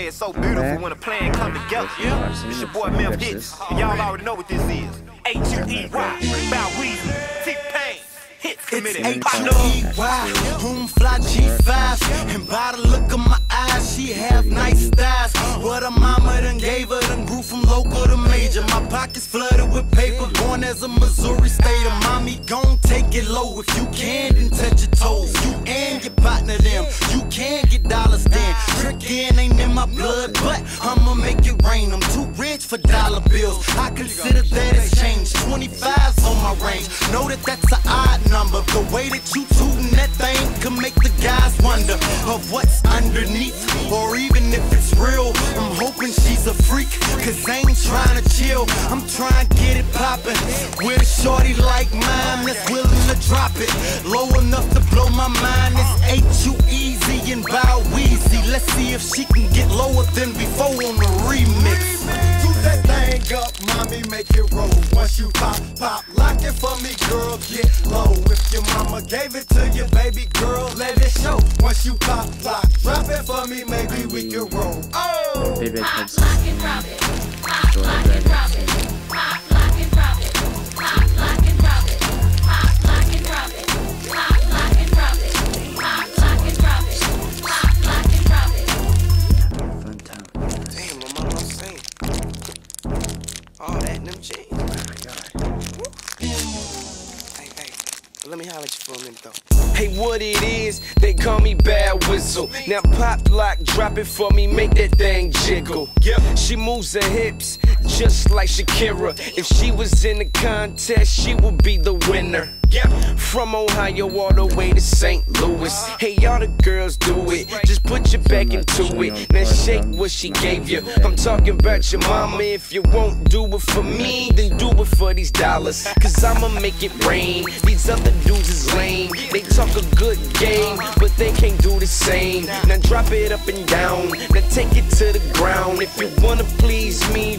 say it's so beautiful when a plan come together. Yeah, it's your boy Memphis Hits, and y'all already know what this is. H-U-E-Y, Bow Weezy, T-Pain. It's H-U-E-Y, whom fly G5. And by the look of my eyes, she have nice thighs. What her mama done gave her, done grew from local to major. My pockets flooded with paper, born as a Missouri stater. Mommy, gon' take it low. If you can, then touch your toes. You and your partner them, you can get dollars then. Trickin' ain't in my blood, but I'ma make it rain. I'm too rich for dollar bills. I consider that exchange. 25's on my range. Know that that's an odd number. The way that you tootin' that thing can make the guys wonder of what's underneath, or even if it's real. I'm hoping she's a freak, cause I ain't trying to chill. I'm trying to get it poppin' with a shorty like mine that's willing to drop it low enough to blow my mind. It's H-U-Easy and Bow Weezy. Let's see if she can get lower than before on the remix. Do that thing up, mommy, make it roll. Once you pop, lock it for me, girl, get low. If your mama gave it to you, baby girl, let it show. Once you pop, drop it for me, maybe we can roll. Oh! Pop, lock, and drop it. Pop, lock, and drop it. Pop, lock, and drop it. Pop, lock, and drop it. Pop, lock, and drop it. Pop, lock, and drop it. Pop, lock, and drop it. Pop, lock, and drop it. Fun time. Damn, my mama was saying. All that in them jeans. Hey, let me holler at you for a minute though. Hey, what it is, they call me Bad Whistle. Now pop, lock, drop it for me, make that thing jiggle. Yep. She moves her hips just like Shakira. If she was in the contest, she would be the winner. Yep. From Ohio all the way to St. Louis. Hey, all the girls do it. Just put your back into it. Now shake what she gave you. I'm talking about your mama. If you won't do it for me, then do it for these dollars. Cause I'ma make it rain. These other dudes is lame. They talk a good game, but they can't do the same. Now drop it up and down. Now take it to the ground. If you wanna please me,